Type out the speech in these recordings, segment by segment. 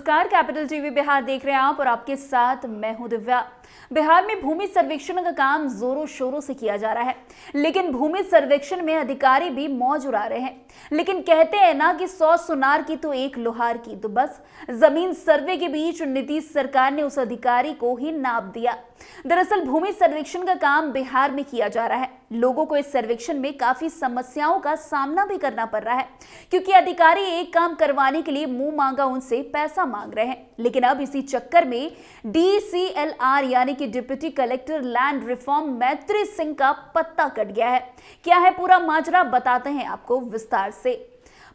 नमस्कार, capital TV Bihar देख रहे हैं आप और आपके साथ मैं हूं दिव्या। बिहार में भूमि सर्वेक्षण का काम जोरों शोरों से किया जा रहा है, लेकिन भूमि सर्वेक्षण में अधिकारी भी मौज उड़ा रहे हैं। लेकिन कहते हैं ना कि 100 सुनार की तो एक लोहार की, तो बस जमीन सर्वे के बीच नीतीश सरकार ने उस अधिकारी को ही नाप दिया। दरअसल भूमि सर्वेक्षण का काम बिहार में किया जा रहा है। लोगों को इस सर्वेक्षण में काफी समस्याओं का सामना भी करना पड़ रहा है, क्योंकि अधिकारी एक काम करवाने के लिए मुंह मांगा उनसे पैसा मांग रहे हैं। लेकिन अब इसी चक्कर में DCLR यानी कि डिप्टी कलेक्टर लैंड रिफॉर्म मैत्री सिंह का पत्ता कट गया है। क्या है पूरा माजरा, बताते हैं आपको विस्तार से।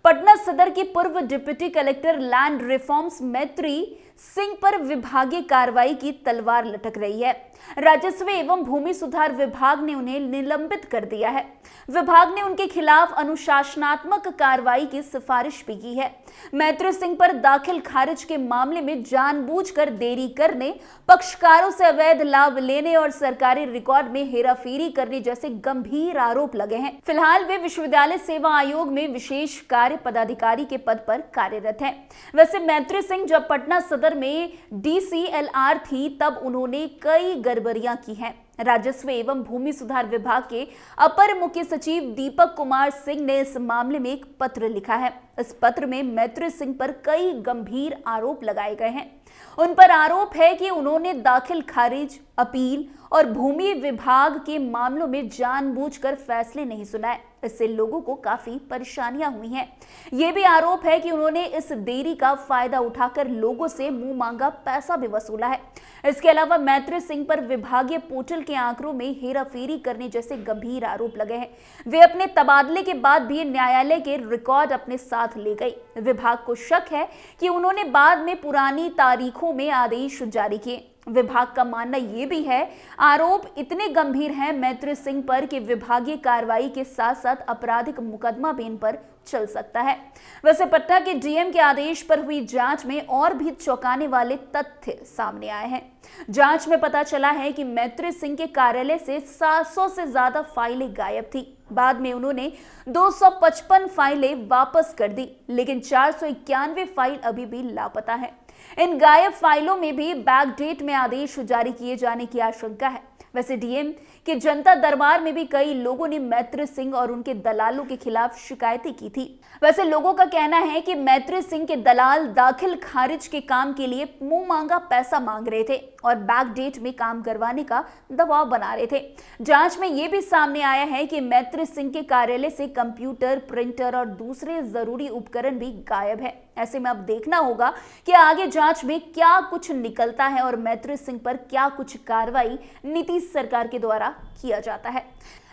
पटना सदर की पूर्व डिप्टी कलेक्टर लैंड रिफॉर्म्स मैत्री सिंह पर विभागीय कार्रवाई की तलवार लटक रही है। राजस्व एवं भूमि सुधार विभाग ने उन्हें निलंबित कर दिया है। विभाग ने उनके खिलाफ अनुशासनात्मक कार्रवाई की सिफारिश भी की है। मैत्री सिंह पर दाखिल खारिज के मामले में जानबूझकर देरी करने, पक्षकारों से अवैध लाभ लेने और सरकारी रिकॉर्ड में हेराफेरी करने जैसे गंभीर आरोप लगे हैं। फिलहाल वे विश्वविद्यालय सेवा आयोग में विशेष कार्य पदाधिकारी के पद पर कार्यरत हैं। वैसे मैत्री सिंह जब पटना सदर में DCLR थी, तब उन्होंने कई गड़बड़ियां की हैं। राजस्व एवं भूमि सुधार विभाग के अपर मुख्य सचिव दीपक कुमार सिंह ने इस मामले में एक पत्र लिखा है। इस पत्र में मैत्री सिंह पर कई गंभीर आरोप लगाए गए हैं। उन पर आरोप है कि उन्होंने दाखिल खारिज, अपील और भूमि विभाग के मामलों में जानबूझकर फैसले नहीं सुनाए। इससे लोगों को काफी परेशानियां हुई हैं। यह भी आरोप है कि उन्होंने इस देरी का फायदा उठाकर लोगों से मुंह मांगा पैसा भी वसूला है। इसके अलावा मैत्री सिंह पर विभागीय पोर्टल के आंकड़ों में हेराफेरी करने जैसे गंभीर आरोप लगे हैं। वे अपने तबादले के बाद भी न्यायालय के रिकॉर्ड अपने साथ ले गई। विभाग को शक है कि उन्होंने बाद में पुरानी तारीखों में आदेश जारी किए। विभाग का मानना यह भी है, आरोप इतने गंभीर हैं मैत्री सिंह पर कि विभागीय कार्रवाई के साथ साथ आपराधिक मुकदमा भी इन पर चल सकता है। वैसे पटना के DM के आदेश पर हुई जांच में और भी चौंकाने वाले तथ्य सामने आए हैं। जांच में पता चला है कि मैत्री सिंह के कार्यालय से 700 से ज्यादा फाइलें गायब थी। बाद में उन्होंने 255 फाइलें वापस कर दी, लेकिन 491 फाइल अभी भी लापता है। इन गायब फाइलों में भी बैकडेट में आदेश जारी किए जाने की आशंका है। वैसे DM के जनता दरबार में भी कई लोगों ने मैत्री सिंह और उनके दलालों के खिलाफ शिकायतें की थी। वैसे लोगों का कहना है कि मैत्री सिंह के दलाल दाखिल खारिज के काम के लिए मुंह मांगा पैसा मांग रहे थे और बैकडेट में काम करवाने का दबाव बना रहे थे। जांच में यह भी सामने आया है कि मैत्री सिंह के कार्यालय से कंप्यूटर, प्रिंटर और दूसरे जरूरी उपकरण भी गायब है। ऐसे में अब देखना होगा कि आगे जांच में क्या कुछ निकलता है और मैत्री सिंह पर क्या कुछ कार्रवाई नीतीश सरकार के द्वारा किया जाता है।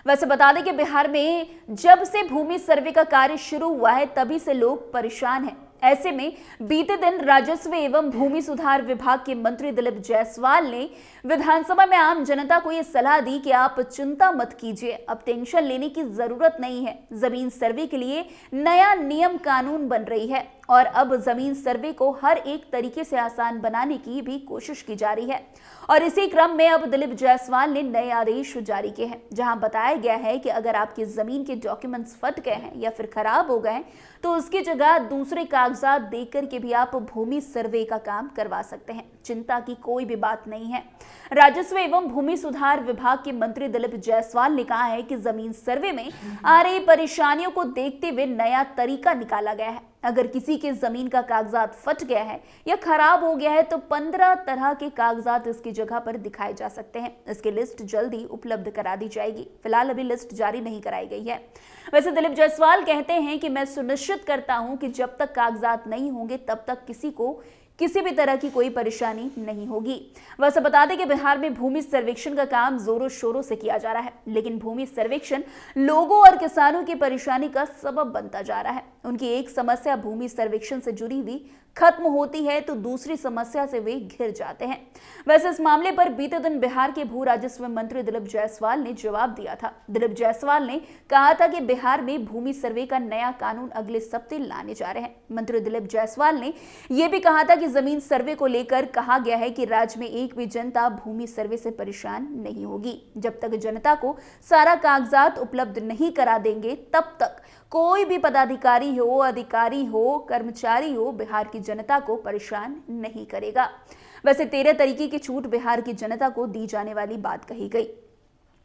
वैसे बता दें कि बिहार में जब से भूमि सर्वे का कार्य शुरू हुआ है, तभी से लोग परेशान हैं। ऐसे में बीते दिन राजस्व एवं भूमि सुधार विभाग के मंत्री दिलीप जायसवाल ने विधानसभा में आम जनता को यह सलाह दी कि आप चिंता मत कीजिए, अब टेंशन लेने की जरूरत नहीं है। जमीन सर्वे के लिए नया नियम कानून बन रही है और अब जमीन सर्वे को हर एक तरीके से आसान बनाने की भी कोशिश की जा रही है। और इसी क्रम में अब दिलीप जायसवाल ने नए आदेश जारी किए हैं, जहां बताया गया है कि अगर आपकी जमीन के डॉक्यूमेंट्स फट गए हैं या फिर खराब हो गए हैं, तो उसकी जगह दूसरे कागजात देकर के भी आप भूमि सर्वे का काम करवा सकते हैं। चिंता की कोई भी बात नहीं है। राजस्व एवं भूमि सुधार विभाग के मंत्री दिलीप जायसवाल ने कहा है कि जमीन सर्वे में आ रही परेशानियों को देखते हुए नया तरीका निकाला गया है। अगर किसी के जमीन का कागजात फट गया है या खराब हो गया है, तो 15 तरह के कागजात इसकी जगह पर दिखाए जा सकते हैं। इसकी लिस्ट जल्दी उपलब्ध करा दी जाएगी। फिलहाल अभी लिस्ट जारी नहीं कराई गई है। वैसे दिलीप जायसवाल कहते हैं कि मैं सुनिश्चित करता हूं कि जब तक कागजात नहीं होंगे, तब तक किसी को किसी भी तरह की कोई परेशानी नहीं होगी। वैसे बता दें कि बिहार में भूमि सर्वेक्षण का काम जोरों शोरों से किया जा रहा है, लेकिन भूमि सर्वेक्षण लोगों और किसानों की परेशानी का सबब बनता जा रहा है। उनकी एक समस्या भूमि सर्वेक्षण से जुड़ी हुई खत्म होती है तो दूसरी समस्या से वे घिर जाते हैं। वैसे इस मामले पर बीते दिन बिहार के भू राजस्व मंत्री दिलीप जायसवाल ने जवाब दिया था। दिलीप जायसवाल ने कहा था कि बिहार में भूमि सर्वे का नया कानून अगले सप्ताह लाने जा रहे हैं। मंत्री दिलीप जायसवाल ने यह भी कहा था कि जमीन सर्वे को लेकर कहा गया है कि राज्य में एक भी जनता भूमि सर्वे से परेशान नहीं होगी। जब तक जनता को सारा कागजात उपलब्ध नहीं करा देंगे, तब तक कोई भी पदाधिकारी हो, अधिकारी हो, कर्मचारी हो, बिहार की जनता को परेशान नहीं करेगा। वैसे 13 तरीके की छूट बिहार की जनता को दी जाने वाली बात कही गई।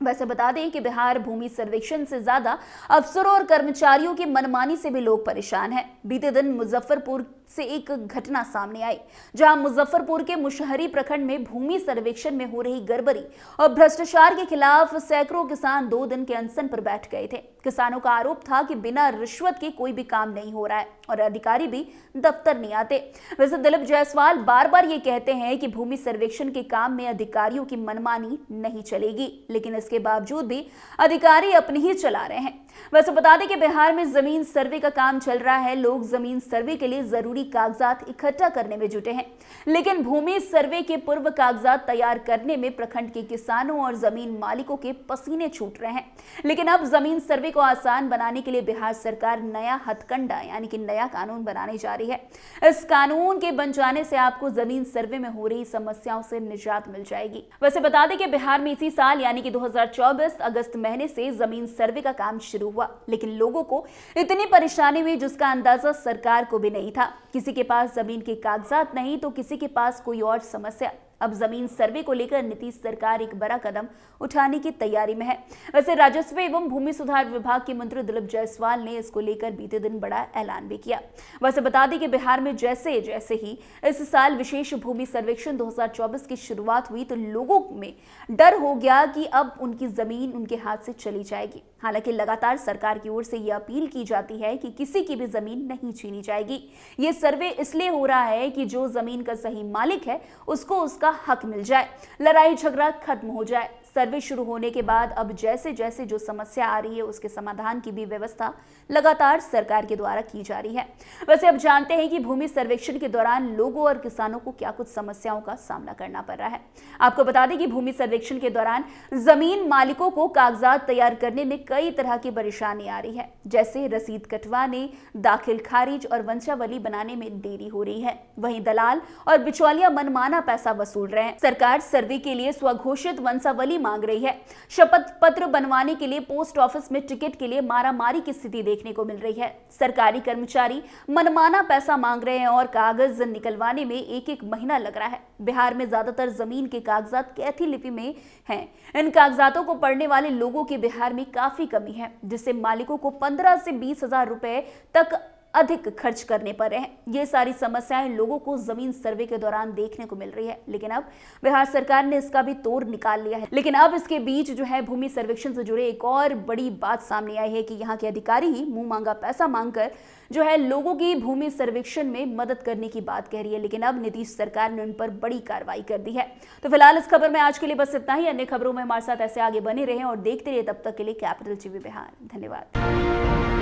वैसे बता दें कि बिहार भूमि सर्वेक्षण से ज्यादा अफसरों और कर्मचारियों की मनमानी से भी लोग परेशान हैं। बीते दिन मुजफ्फरपुर से एक घटना सामने आई, जहां मुजफ्फरपुर के मुशहरी प्रखंड में भूमि सर्वेक्षण में हो रही गड़बड़ी और भ्रष्टाचार के खिलाफ सैकड़ों किसान 2 दिन के अनशन पर बैठ गए थे। किसानों का आरोप था कि बिना रिश्वत के कोई भी काम नहीं हो रहा है और अधिकारी भी दफ्तर नहीं आते। वैसे दिलीप जायसवाल बार बार ये कहते हैं कि भूमि सर्वेक्षण के काम में अधिकारियों की मनमानी नहीं चलेगी, लेकिन इसके बावजूद भी अधिकारी अपनी ही चला रहे हैं। वैसे बता दें कि बिहार में जमीन सर्वे का काम चल रहा है। लोग जमीन सर्वे के लिए जरूरी कागजात इकट्ठा करने में जुटे हैं, लेकिन भूमि सर्वे के पूर्व कागजात तैयार करने में प्रखंड के किसानों और जमीन मालिकों के पसीने छूट रहे हैं। लेकिन अब जमीन सर्वे को आसान बनाने के लिए बिहार सरकार नया हथकंडा यानी कि नया कानून बनाने जा रही है। इस कानून के बन जाने से आपको जमीन सर्वे में हो रही समस्याओं से निजात मिल जाएगी। वैसे बता दें कि बिहार में इसी साल यानी कि 2024 अगस्त महीने से जमीन सर्वे का काम शुरू हुआ, लेकिन लोगों को इतनी परेशानी हुई जिसका अंदाजा सरकार को भी नहीं था। किसी के पास जमीन के कागजात नहीं तो किसी के पास कोई और समस्या। अब जमीन सर्वे को लेकर नीतीश सरकार एक बड़ा कदम उठाने की तैयारी में है। वैसे राजस्व एवं भूमि सुधार विभाग के मंत्री दिलीप जायसवाल ने इसको लेकर बीते दिन बड़ा ऐलान भी किया। वैसे बता दें कि बिहार में जैसे जैसे ही इस साल विशेष भूमि सर्वेक्षण 2024 की शुरुआत हुई तो लोगों में डर हो गया कि अब उनकी जमीन उनके हाथ से चली जाएगी। हालांकि लगातार सरकार की ओर से यह अपील की जाती है कि किसी की भी जमीन नहीं छीनी जाएगी। ये सर्वे इसलिए हो रहा है कि जो जमीन का सही मालिक है उसको उसका हक मिल जाए, लड़ाई झगड़ा खत्म हो जाए। सर्वे शुरू होने के बाद अब जैसे जैसे जो समस्या आ रही है उसके समाधान की भी व्यवस्था लगातार सरकार के द्वारा की जा रही है। वैसे अब जानते हैं कि भूमि सर्वेक्षण के दौरान लोगों और किसानों को क्या कुछ समस्याओं का सामना करना पड़ रहा है। आपको बता दें कि भूमि सर्वेक्षण के दौरान जमीन मालिकों को कागजात तैयार करने में कई तरह की परेशानी आ रही है, जैसे रसीद कटवाने, दाखिल खारिज और वंशावली बनाने में देरी हो रही है। वहीं दलाल और बिचौलिया मनमाना पैसा वसूल रहे हैं। सरकार सर्वे के लिए स्वघोषित वंशावली मांग रही है। शपथ पत्र बनवाने के लिए पोस्ट ऑफिस में टिकट के लिए मारामारी की स्थिति देखने को मिल रही है। सरकारी कर्मचारी मनमाना पैसा मांग रहे हैं और कागज निकलवाने में एक महीना लग रहा है। बिहार में ज्यादातर जमीन के कागजात कैथी लिपि में हैं। इन कागजातों को पढ़ने वाले लोगों की बिहार में काफी कमी है, जिससे मालिकों को 15 से 20 हजार रुपए तक अधिक खर्च करने पड़ रहे हैं। ये सारी समस्याएं लोगों को जमीन सर्वे के दौरान देखने को मिल रही है, लेकिन अब बिहार सरकार ने इसका भी तोड़ निकाल लिया है। लेकिन अब इसके बीच जो है भूमि सर्वेक्षण से जुड़े एक और बड़ी बात सामने आई है कि यहाँ के अधिकारी ही मुंह मांगा पैसा मांगकर जो है लोगों की भूमि सर्वेक्षण में मदद करने की बात कह रही है। लेकिन अब नीतीश सरकार ने उन पर बड़ी कार्रवाई कर दी है। तो फिलहाल इस खबर में आज के लिए बस इतना ही। अन्य खबरों में हमारे साथ ऐसे आगे बने रहें और देखते रहिए। तब तक के लिए कैपिटल टीवी बिहार। धन्यवाद।